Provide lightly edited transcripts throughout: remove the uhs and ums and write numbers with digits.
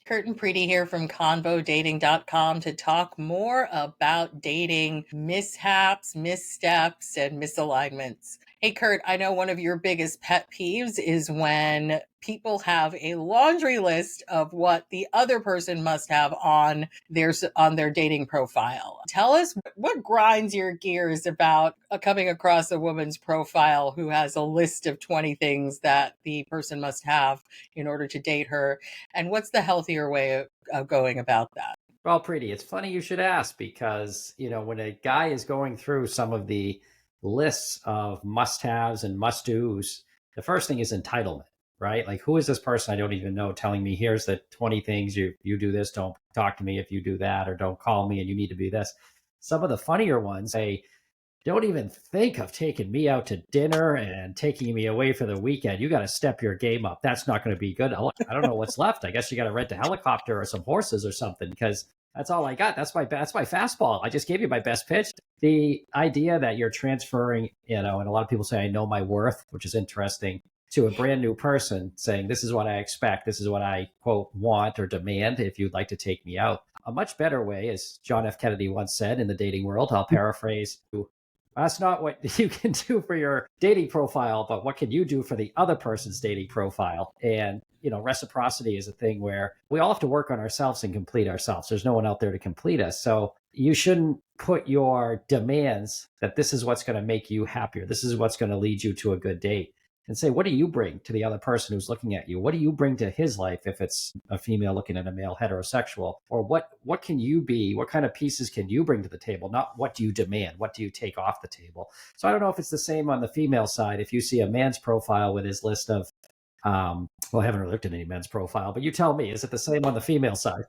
Curt and Preeti here from ConvoDating.com to talk more about dating mishaps, missteps, and misalignments. Hey, Curt, I know one of your biggest pet peeves is when people have a laundry list of what the other person must have on their dating profile. Tell us what grinds your gears about coming across a woman's profile who has a list of 20 things that the person must have in order to date her, and what's the healthier way of going about that? Well, Preeti, it's funny you should ask because, when a guy is going through some of the lists of must haves and must do's, the first thing is entitlement, right? Like, who is this person I don't even know telling me, here's the 20 things you do this, don't talk to me if you do that, or don't call me and you need to be this. Some of the funnier ones say, don't even think of taking me out to dinner and taking me away for the weekend. You got to step your game up. That's not going to be good. I don't know what's left. I guess you got to rent a helicopter or some horses or something because that's all I got. That's my fastball. I just gave you my best pitch. The idea that you're transferring, and a lot of people say I know my worth, which is interesting, to a brand new person saying this is what I expect, this is what I quote want or demand if you'd like to take me out. A much better way, as John F. Kennedy once said in the dating world, I'll paraphrase, that's not what you can do for your dating profile, but what can you do for the other person's dating profile? And, reciprocity is a thing where we all have to work on ourselves and complete ourselves. There's no one out there to complete us. So you shouldn't put your demands that this is what's going to make you happier. This is what's going to lead you to a good date. And say, what do you bring to the other person who's looking at you? What do you bring to his life if it's a female looking at a male heterosexual? Or what can you be? What kind of pieces can you bring to the table? Not what do you demand? What do you take off the table? So I don't know if it's the same on the female side. If you see a man's profile with his list of, I haven't really looked at any men's profile, but you tell me, is it the same on the female side?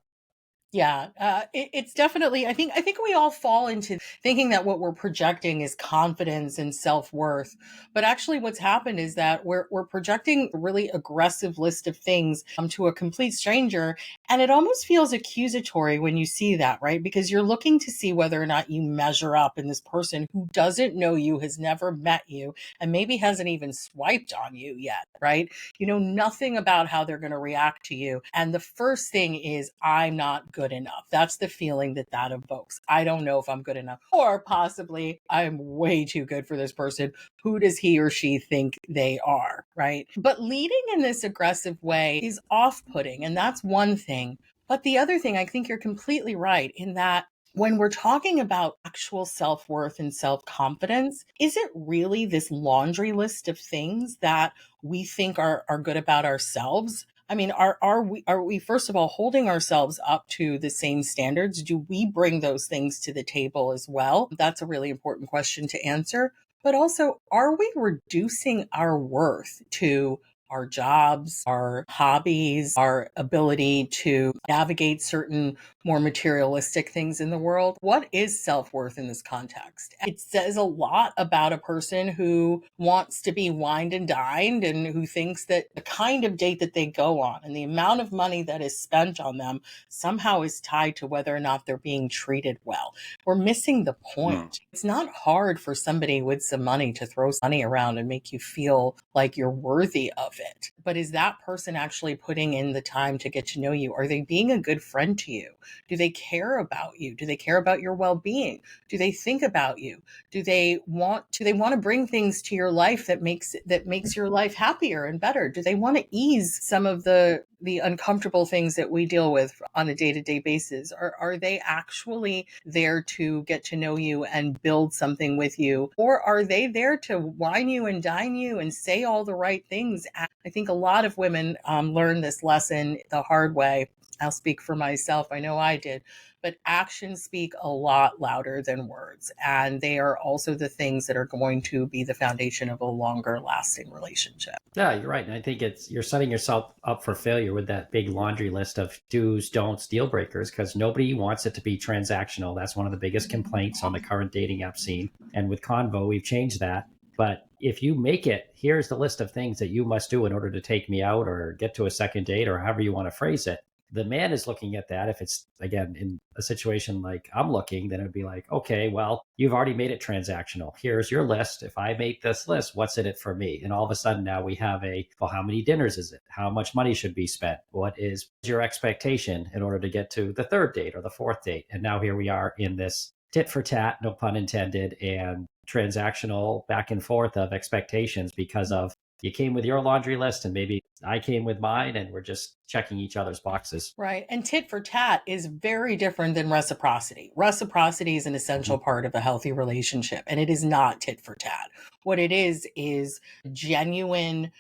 Yeah, it's definitely. I think we all fall into thinking that what we're projecting is confidence and self worth, but actually, what's happened is that we're projecting a really aggressive list of things to a complete stranger, and it almost feels accusatory when you see that, right? Because you're looking to see whether or not you measure up, and this person who doesn't know you, has never met you, and maybe hasn't even swiped on you yet, right? You know nothing about how they're going to react to you, and the first thing is, I'm not good enough. That's the feeling that evokes. I don't know if I'm good enough, or possibly I'm way too good for this person. Who does he or she think they are, right? But leading in this aggressive way is off-putting, and that's one thing. But the other thing, I think you're completely right in that when we're talking about actual self-worth and self-confidence, is it really this laundry list of things that we think are good about ourselves? I mean, are we first of all holding ourselves up to the same standards? Do we bring those things to the table as well? That's a really important question to answer. But also, are we reducing our worth to our jobs, our hobbies, our ability to navigate certain more materialistic things in the world? What is self worth in this context? It says a lot about a person who wants to be wined and dined and who thinks that the kind of date that they go on and the amount of money that is spent on them somehow is tied to whether or not they're being treated well. We're missing the Mm. point. It's not hard for somebody with some money to throw money around and make you feel like you're worthy of it. But is that person actually putting in the time to get to know you? Are they being a good friend to you? Do they care about you? Do they care about your well-being? Do they think about you? Do they want to bring things to your life that makes your life happier and better? Do they want to ease some of the uncomfortable things that we deal with on a day-to-day basis? Or are they actually there to get to know you and build something with you? Or are they there to wine you and dine you and say all the right things? I think a lot of women learn this lesson the hard way. I'll speak for myself. I know I did. But actions speak a lot louder than words. And they are also the things that are going to be the foundation of a longer lasting relationship. Yeah, you're right. And I think you're setting yourself up for failure with that big laundry list of do's, don'ts, deal breakers, because nobody wants it to be transactional. That's one of the biggest complaints on the current dating app scene. And with Convo, we've changed that. But if you make it, here's the list of things that you must do in order to take me out or get to a second date or however you want to phrase it. The man is looking at that. If it's, again, in a situation like I'm looking, then it would be like, okay, well, you've already made it transactional. Here's your list. If I make this list, what's in it for me? And all of a sudden now we have well, how many dinners is it? How much money should be spent? What is your expectation in order to get to the third date or the fourth date? And now here we are in this tit for tat, no pun intended, and transactional back and forth of expectations because of you came with your laundry list and maybe I came with mine, and we're just checking each other's boxes. Right. And tit for tat is very different than reciprocity. Reciprocity is an essential part of a healthy relationship, and it is not tit for tat. What it is genuine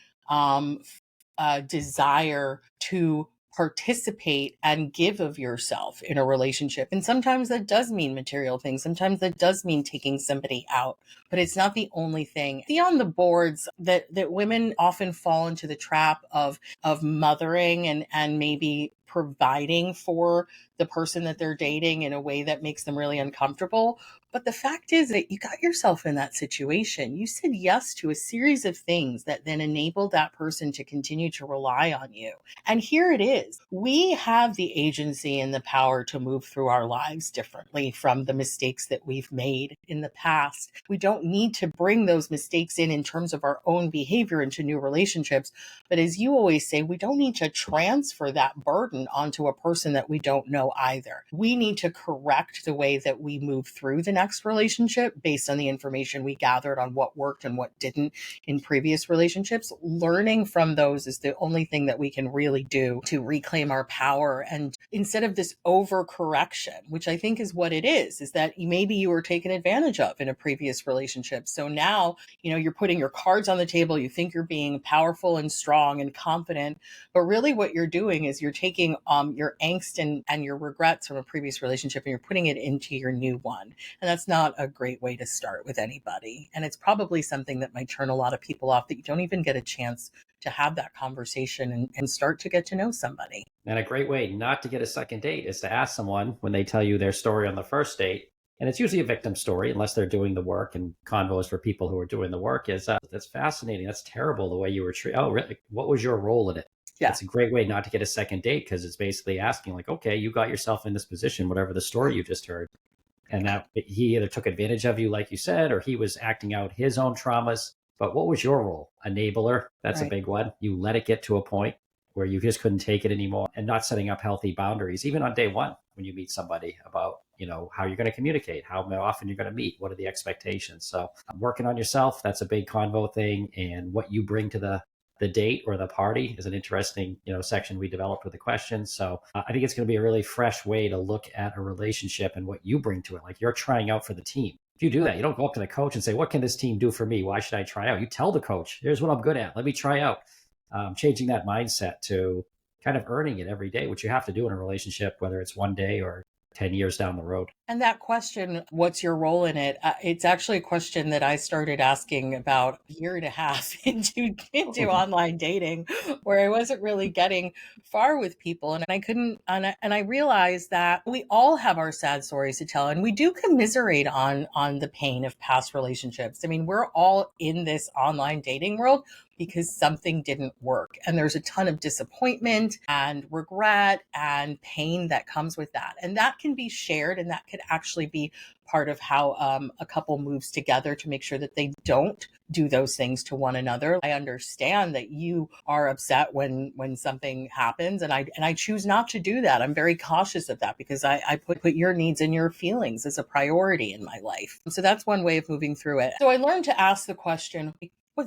desire to participate and give of yourself in a relationship. And sometimes that does mean material things. Sometimes that does mean taking somebody out, but it's not the only thing. See on the boards that women often fall into the trap of mothering and maybe providing for the person that they're dating in a way that makes them really uncomfortable. But the fact is that you got yourself in that situation. You said yes to a series of things that then enabled that person to continue to rely on you. And here it is. We have the agency and the power to move through our lives differently from the mistakes that we've made in the past. We don't need to bring those mistakes in terms of our own behavior into new relationships. But as you always say, we don't need to transfer that burden onto a person that we don't know either. We need to correct the way that we move through the next relationship based on the information we gathered on what worked and what didn't in previous relationships. Learning from those is the only thing that we can really do to reclaim our power. And instead of this overcorrection, which I think is what it is that maybe you were taken advantage of in a previous relationship. So now, you're putting your cards on the table. You think you're being powerful and strong and confident, but really what you're doing is you're taking your angst and your regrets from a previous relationship and you're putting it into your new one. And that's not a great way to start with anybody. And it's probably something that might turn a lot of people off, that you don't even get a chance to have that conversation and start to get to know somebody. And a great way not to get a second date is to ask someone when they tell you their story on the first date. And it's usually a victim story, unless they're doing the work. And Convo is for people who are doing the work. That's fascinating. That's terrible the way you were treated. Oh, really? What was your role in it? Yeah. It's a great way not to get a second date, because it's basically asking, like, okay, you got yourself in this position, whatever the story you just heard. And that he either took advantage of you, like you said, or he was acting out his own traumas. But what was your role? Enabler. That's Right. a big one. You let it get to a point where you just couldn't take it anymore, and not setting up healthy boundaries, even on day one when you meet somebody, about, how you're going to communicate, how often you're going to meet, what are the expectations. So working on yourself, that's a big Convo thing. And what you bring to the date or the party is an interesting, section we developed with the questions. So I think it's going to be a really fresh way to look at a relationship and what you bring to it. Like, you're trying out for the team. If you do that, you don't go up to the coach and say, what can this team do for me? Why should I try out? You tell the coach, here's what I'm good at. Let me try out. Changing that mindset to kind of earning it every day, which you have to do in a relationship, whether it's one day or 10 years down the road. And that question, what's your role in it? It's actually a question that I started asking about a year and a half into online dating, where I wasn't really getting far with people. And I couldn't, and I realized that we all have our sad stories to tell, and we do commiserate on the pain of past relationships. I mean, we're all in this online dating world because something didn't work. And there's a ton of disappointment and regret and pain that comes with that. And that can be shared, and that could actually be part of how a couple moves together to make sure that they don't do those things to one another. I understand that you are upset when something happens, and I choose not to do that. I'm very cautious of that because I put your needs and your feelings as a priority in my life. So that's one way of moving through it. So I learned to ask the question,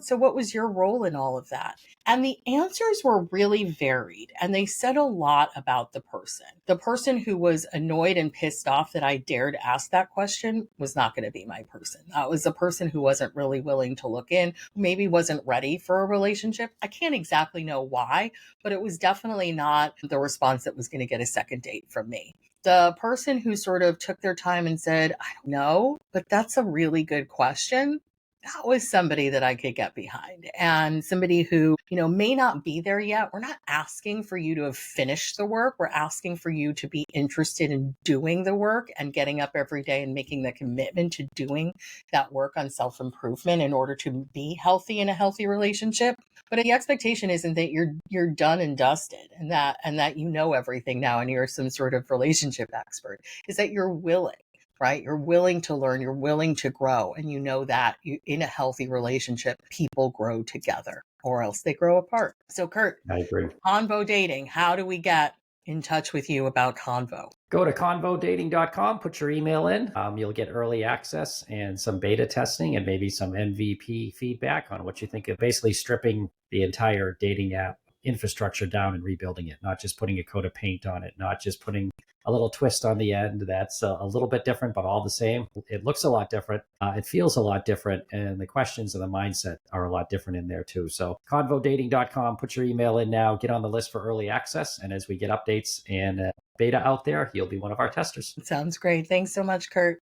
so what was your role in all of that? And the answers were really varied, and they said a lot about the person. The person who was annoyed and pissed off that I dared ask that question was not going to be my person. It was a person who wasn't really willing to look in, maybe wasn't ready for a relationship. I can't exactly know why, but it was definitely not the response that was going to get a second date from me. The person who sort of took their time and said, I don't know, but that's a really good question, that was somebody that I could get behind, and somebody who, may not be there yet. We're not asking for you to have finished the work. We're asking for you to be interested in doing the work and getting up every day and making the commitment to doing that work on self-improvement in order to be healthy in a healthy relationship. But the expectation isn't that you're done and dusted, and that you know everything now and you're some sort of relationship expert. Is that you're willing, right? You're willing to learn, you're willing to grow. And that in a healthy relationship, people grow together or else they grow apart. So, Curt, I agree. Konvo Dating, how do we get in touch with you about Convo? Go to konvodating.com, put your email in. You'll get early access and some beta testing and maybe some MVP feedback on what you think of basically stripping the entire dating app infrastructure down and rebuilding it, not just putting a coat of paint on it, not just putting a little twist on the end that's a little bit different, but all the same. It looks a lot different. It feels a lot different. And the questions and the mindset are a lot different in there too. So konvodating.com, put your email in now, get on the list for early access. And as we get updates and beta out there, you'll be one of our testers. Sounds great. Thanks so much, Curt.